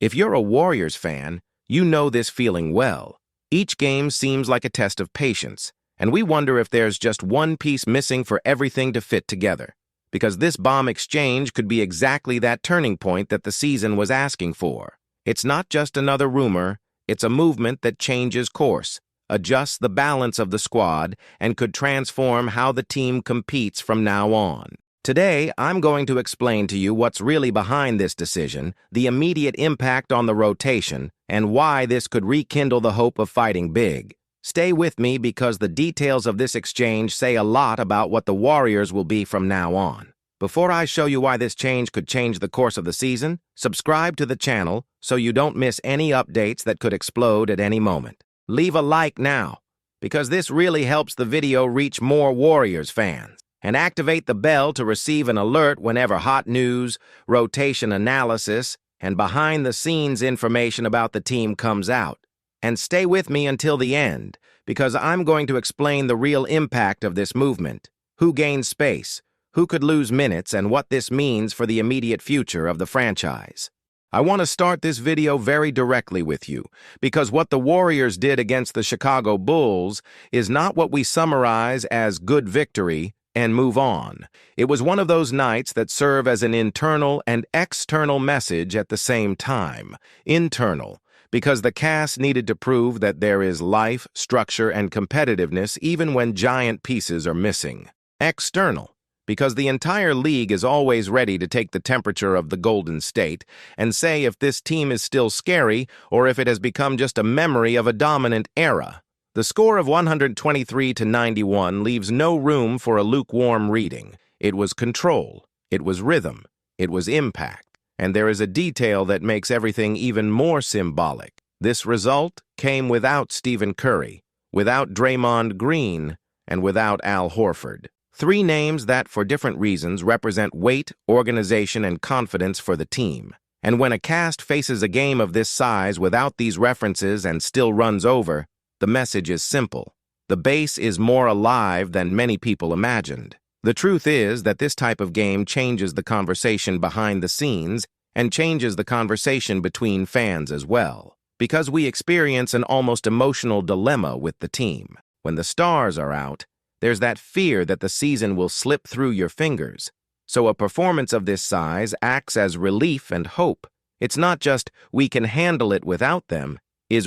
If you're a Warriors fan, you know this feeling well. Each game seems like a test of patience, and we wonder if there's just one piece missing for everything to fit together. Because this bomb exchange could be exactly that turning point that the season was asking for. It's not just another rumor, it's a movement that changes course, adjusts the balance of the squad, and could transform how the team competes from now on. Today, I'm going to explain to you what's really behind this decision, the immediate impact on the rotation, and why this could rekindle the hope of fighting big. Stay with me because the details of this exchange say a lot about what the Warriors will be from now on. Before I show you why this change could change the course of the season, subscribe to the channel so you don't miss any updates that could explode at any moment. Leave a like now, because this really helps the video reach more Warriors fans. And activate the bell to receive an alert whenever hot news, rotation analysis, and behind-the-scenes information about the team comes out. And stay with me until the end, because I'm going to explain the real impact of this movement, who gains space, who could lose minutes, and what this means for the immediate future of the franchise. I want to start this video very directly with you, because what the Warriors did against the Chicago Bulls is not what we summarize as good victory and move on. It was one of those nights that serve as an internal and external message at the same time. Internal, because the cast needed to prove that there is life, structure, and competitiveness even when giant pieces are missing. External, because the entire league is always ready to take the temperature of the Golden State and say if this team is still scary or if it has become just a memory of a dominant era. The score of 123-91 leaves no room for a lukewarm reading. It was control, it was rhythm, it was impact, and there is a detail that makes everything even more symbolic. This result came without Stephen Curry, without Draymond Green, and without Al Horford. Three names that, for different reasons, represent weight, organization, and confidence for the team. And when a cast faces a game of this size without these references and still runs over, the message is simple. The base is more alive than many people imagined. The truth is that this type of game changes the conversation behind the scenes and changes the conversation between fans as well. Because we experience an almost emotional dilemma with the team. When the stars are out, there's that fear that the season will slip through your fingers. So a performance of this size acts as relief and hope. It's not just we can handle it without them,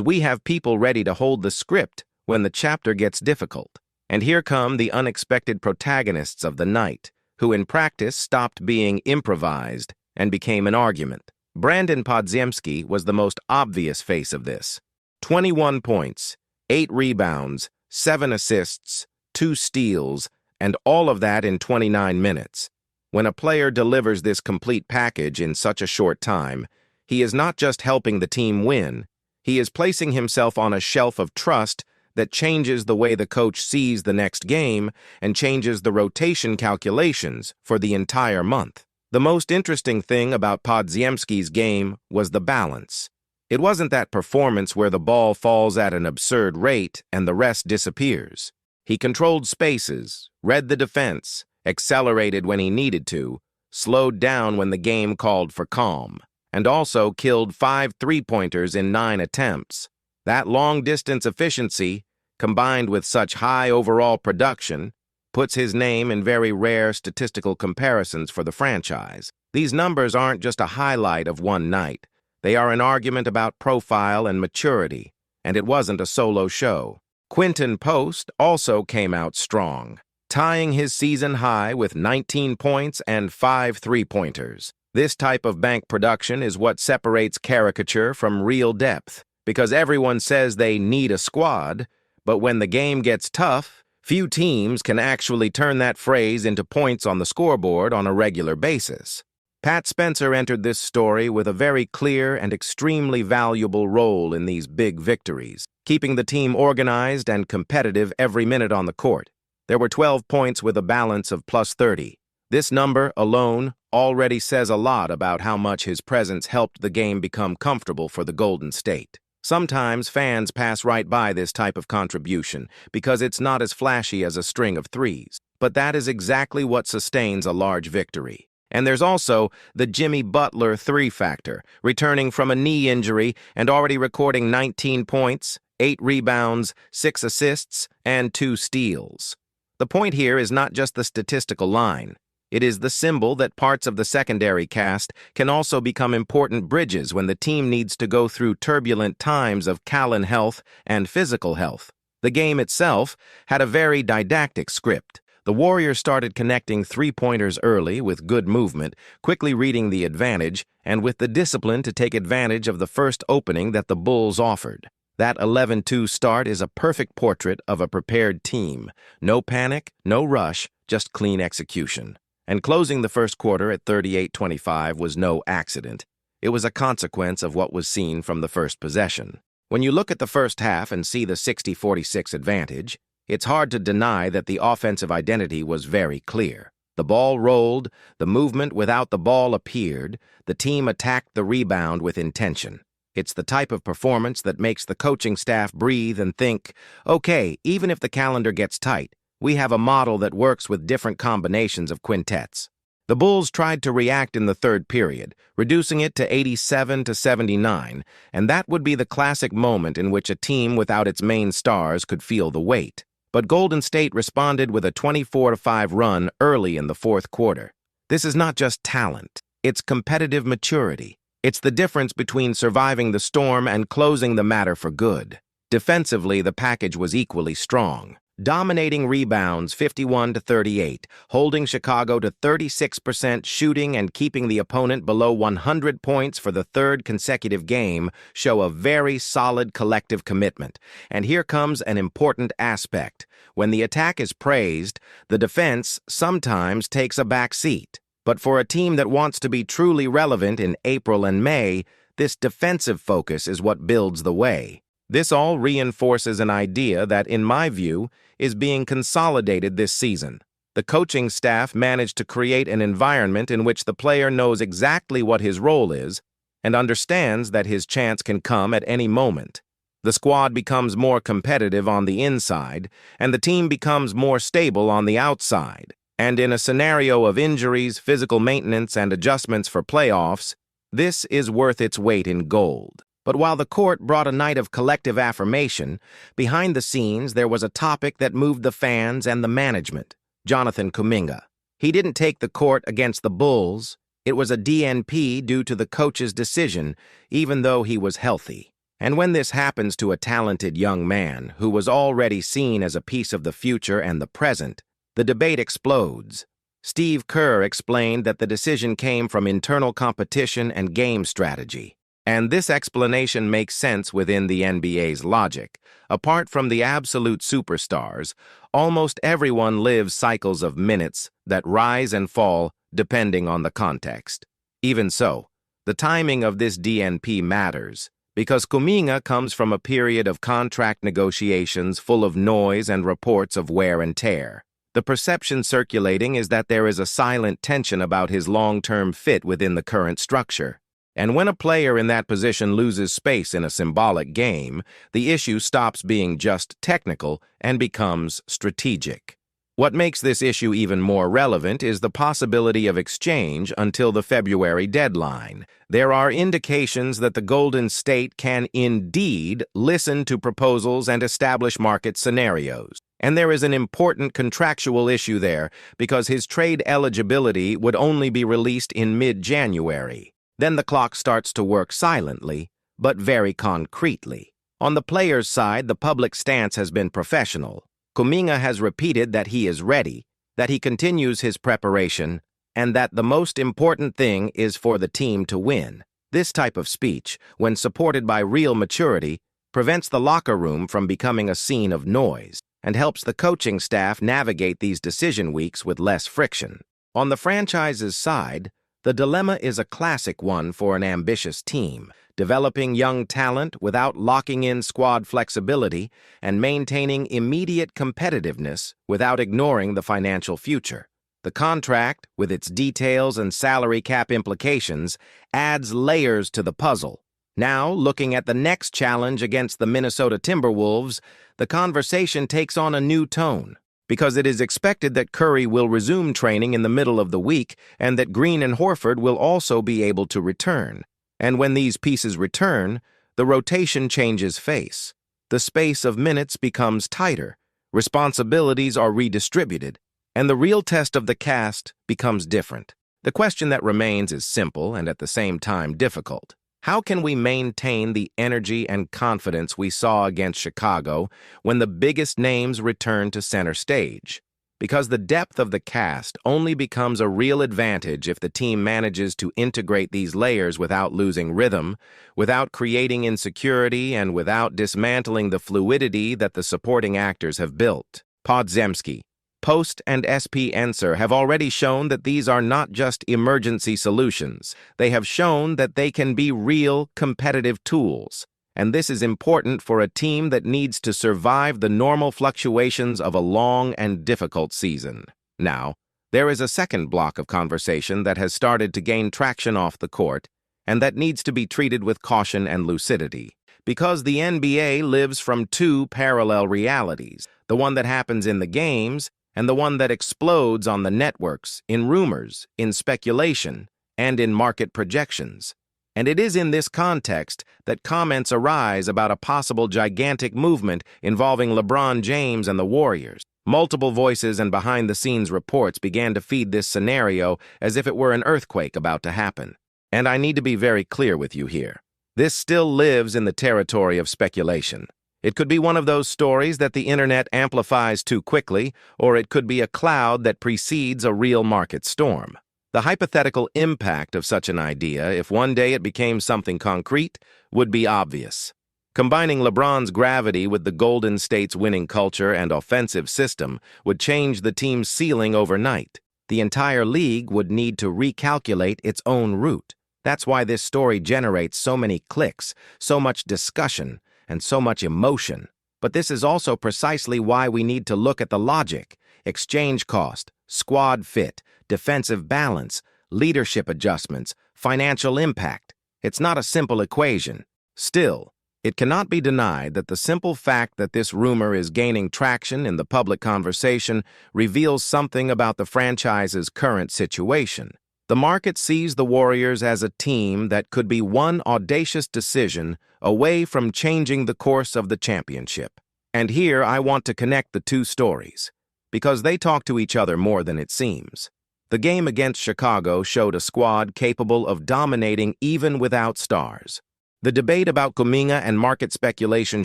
we have people ready to hold the script when the chapter gets difficult. And here come the unexpected protagonists of the night, who in practice stopped being improvised and became an argument. Brandon Podziemski was the most obvious face of this. 21 points, 8 rebounds, 7 assists, 2 steals, and all of that in 29 minutes. When a player delivers this complete package in such a short time, he is not just helping the team win, he is placing himself on a shelf of trust that changes the way the coach sees the next game and changes the rotation calculations for the entire month. The most interesting thing about Podziemski's game was the balance. It wasn't that performance where the ball falls at an absurd rate and the rest disappears. He controlled spaces, read the defense, accelerated when he needed to, slowed down when the game called for calm, and also killed 5 three-pointers in 9 attempts. That long-distance efficiency, combined with such high overall production, puts his name in very rare statistical comparisons for the franchise. These numbers aren't just a highlight of one night. They are an argument about profile and maturity, and it wasn't a solo show. Quinton Post also came out strong, tying his season high with 19 points and 5 three-pointers. This type of bank production is what separates caricature from real depth, because everyone says they need a squad, but when the game gets tough, few teams can actually turn that phrase into points on the scoreboard on a regular basis. Pat Spencer entered this story with a very clear and extremely valuable role in these big victories, keeping the team organized and competitive every minute on the court. There were 12 points with a balance of plus 30. This number alone already says a lot about how much his presence helped the game become comfortable for the Golden State. Sometimes fans pass right by this type of contribution because it's not as flashy as a string of threes, but that is exactly what sustains a large victory. And there's also the Jimmy Butler 3 factor, returning from a knee injury and already recording 19 points, 8 rebounds, 6 assists, and 2 steals. The point here is not just the statistical line. It is the symbol that parts of the secondary cast can also become important bridges when the team needs to go through turbulent times of Callan health and physical health. The game itself had a very didactic script. The Warriors started connecting three-pointers early with good movement, quickly reading the advantage, and with the discipline to take advantage of the first opening that the Bulls offered. That 11-2 start is a perfect portrait of a prepared team. No panic, no rush, just clean execution. And closing the first quarter at 38-25 was no accident. It was a consequence of what was seen from the first possession. When you look at the first half and see the 60-46 advantage, it's hard to deny that the offensive identity was very clear. The ball rolled, the movement without the ball appeared, the team attacked the rebound with intention. It's the type of performance that makes the coaching staff breathe and think, okay, even if the calendar gets tight, we have a model that works with different combinations of quintets. The Bulls tried to react in the third period, reducing it to 87-79, and that would be the classic moment in which a team without its main stars could feel the weight. But Golden State responded with a 24-5 run early in the fourth quarter. This is not just talent, it's competitive maturity. It's the difference between surviving the storm and closing the matter for good. Defensively, the package was equally strong. Dominating rebounds 51-38, holding Chicago to 36% shooting and keeping the opponent below 100 points for the third consecutive game show a very solid collective commitment. And here comes an important aspect. When the attack is praised, the defense sometimes takes a back seat. But for a team that wants to be truly relevant in April and May, this defensive focus is what builds the way. This all reinforces an idea that, in my view, is being consolidated this season. The coaching staff managed to create an environment in which the player knows exactly what his role is and understands that his chance can come at any moment. The squad becomes more competitive on the inside, and the team becomes more stable on the outside. And in a scenario of injuries, physical maintenance, and adjustments for playoffs, this is worth its weight in gold. But while the court brought a night of collective affirmation, behind the scenes there was a topic that moved the fans and the management: Jonathan Kuminga. He didn't take the court against the Bulls. It was a DNP due to the coach's decision, even though he was healthy. And when this happens to a talented young man who was already seen as a piece of the future and the present, the debate explodes. Steve Kerr explained that the decision came from internal competition and game strategy. And this explanation makes sense within the NBA's logic. Apart from the absolute superstars, almost everyone lives cycles of minutes that rise and fall depending on the context. Even so, the timing of this DNP matters, because Kuminga comes from a period of contract negotiations full of noise and reports of wear and tear. The perception circulating is that there is a silent tension about his long-term fit within the current structure. And when a player in that position loses space in a symbolic game, the issue stops being just technical and becomes strategic. What makes this issue even more relevant is the possibility of exchange until the February deadline. There are indications that the Golden State can indeed listen to proposals and establish market scenarios. And there is an important contractual issue there because his trade eligibility would only be released in mid-January. Then the clock starts to work silently, but very concretely. On the player's side, the public stance has been professional. Kuminga has repeated that he is ready, that he continues his preparation, and that the most important thing is for the team to win. This type of speech, when supported by real maturity, prevents the locker room from becoming a scene of noise and helps the coaching staff navigate these decision weeks with less friction. On the franchise's side, the dilemma is a classic one for an ambitious team, developing young talent without locking in squad flexibility and maintaining immediate competitiveness without ignoring the financial future. The contract, with its details and salary cap implications, adds layers to the puzzle. Now, looking at the next challenge against the Minnesota Timberwolves, the conversation takes on a new tone. because it is expected that Curry will resume training in the middle of the week and that Green and Horford will also be able to return. And when these pieces return, the rotation changes face. The space of minutes becomes tighter, responsibilities are redistributed, and the real test of the cast becomes different. The question that remains is simple and at the same time difficult. How can we maintain the energy and confidence we saw against Chicago when the biggest names return to center stage? Because the depth of the cast only becomes a real advantage if the team manages to integrate these layers without losing rhythm, without creating insecurity, and without dismantling the fluidity that the supporting actors have built. Podziemski, Post and SP Ensor have already shown that these are not just emergency solutions. They have shown that they can be real competitive tools. And this is important for a team that needs to survive the normal fluctuations of a long and difficult season. Now, there is a second block of conversation that has started to gain traction off the court, and that needs to be treated with caution and lucidity. Because the NBA lives from two parallel realities, the one that happens in the games and the one that explodes on the networks, in rumors, in speculation, and in market projections. And it is in this context that comments arise about a possible gigantic movement involving LeBron James and the Warriors. Multiple voices and behind-the-scenes reports began to feed this scenario as if it were an earthquake about to happen. And I need to be very clear with you here. This still lives in the territory of speculation. It could be one of those stories that the internet amplifies too quickly, or it could be a cloud that precedes a real market storm. The hypothetical impact of such an idea, if one day it became something concrete, would be obvious. Combining LeBron's gravity with the Golden State's winning culture and offensive system would change the team's ceiling overnight. The entire league would need to recalculate its own route. That's why this story generates so many clicks, so much discussion, and so much emotion. But this is also precisely why we need to look at the logic, exchange cost, squad fit, defensive balance, leadership adjustments, financial impact. It's not a simple equation. Still, it cannot be denied that the simple fact that this rumor is gaining traction in the public conversation reveals something about the franchise's current situation. The market sees the Warriors as a team that could be one audacious decision away from changing the course of the championship. And here I want to connect the two stories, because they talk to each other more than it seems. The game against Chicago showed a squad capable of dominating even without stars. The debate about Kuminga and market speculation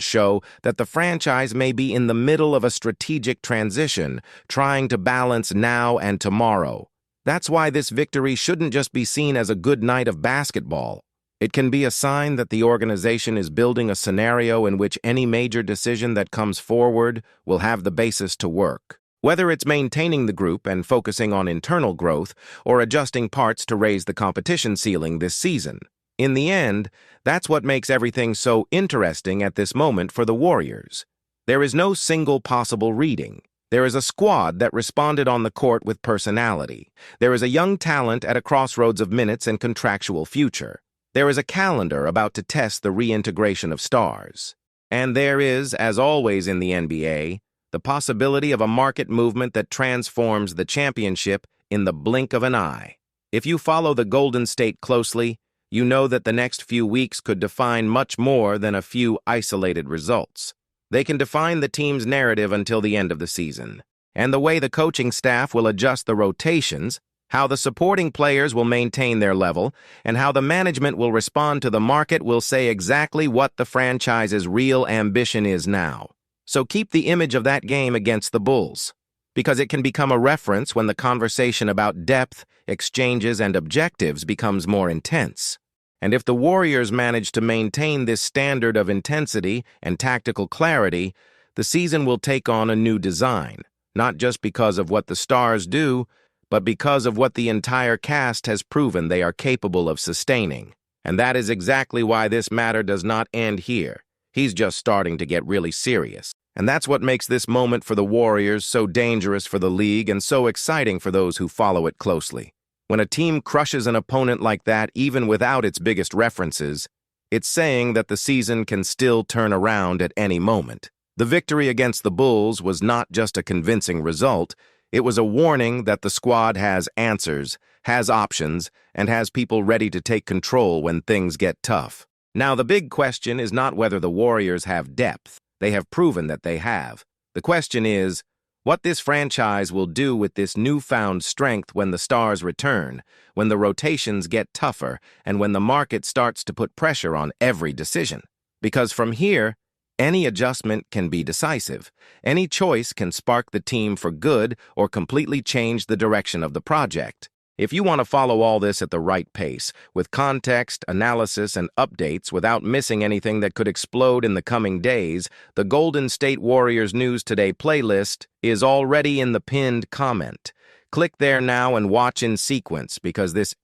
show that the franchise may be in the middle of a strategic transition, trying to balance now and tomorrow. That's why this victory shouldn't just be seen as a good night of basketball. It can be a sign that the organization is building a scenario in which any major decision that comes forward will have the basis to work. Whether it's maintaining the group and focusing on internal growth or adjusting parts to raise the competition ceiling this season. In the end, that's what makes everything so interesting at this moment for the Warriors. There is no single possible reading. There is a squad that responded on the court with personality. There is a young talent at a crossroads of minutes and contractual future. There is a calendar about to test the reintegration of stars. And there is, as always in the NBA, the possibility of a market movement that transforms the championship in the blink of an eye. If you follow the Golden State closely, you know that the next few weeks could define much more than a few isolated results. They can define the team's narrative until the end of the season. And the way the coaching staff will adjust the rotations, how the supporting players will maintain their level, and how the management will respond to the market will say exactly what the franchise's real ambition is now. So keep the image of that game against the Bulls, because it can become a reference when the conversation about depth, exchanges, and objectives becomes more intense. And if the Warriors manage to maintain this standard of intensity and tactical clarity, the season will take on a new design, not just because of what the stars do, but because of what the entire cast has proven they are capable of sustaining. And that is exactly why this matter does not end here. He's just starting to get really serious. And that's what makes this moment for the Warriors so dangerous for the league and so exciting for those who follow it closely. When a team crushes an opponent like that, even without its biggest references, it's saying that the season can still turn around at any moment. The victory against the Bulls was not just a convincing result, it was a warning that the squad has answers, has options, and has people ready to take control when things get tough. Now, the big question is not whether the Warriors have depth. They have proven that they have. The question is, what this franchise will do with this newfound strength when the stars return, when the rotations get tougher, and when the market starts to put pressure on every decision. Because from here, any adjustment can be decisive. Any choice can spark the team for good or completely change the direction of the project. If you want to follow all this at the right pace, with context, analysis, and updates without missing anything that could explode in the coming days, the Golden State Warriors News Today playlist is already in the pinned comment. Click there now and watch in sequence because this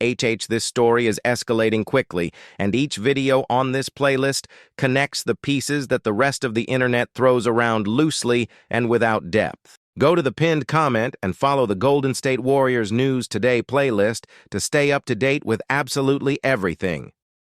story is escalating quickly, and each video on this playlist connects the pieces that the rest of the internet throws around loosely and without depth. Go to the pinned comment and follow the Golden State Warriors News Today playlist to stay up to date with absolutely everything.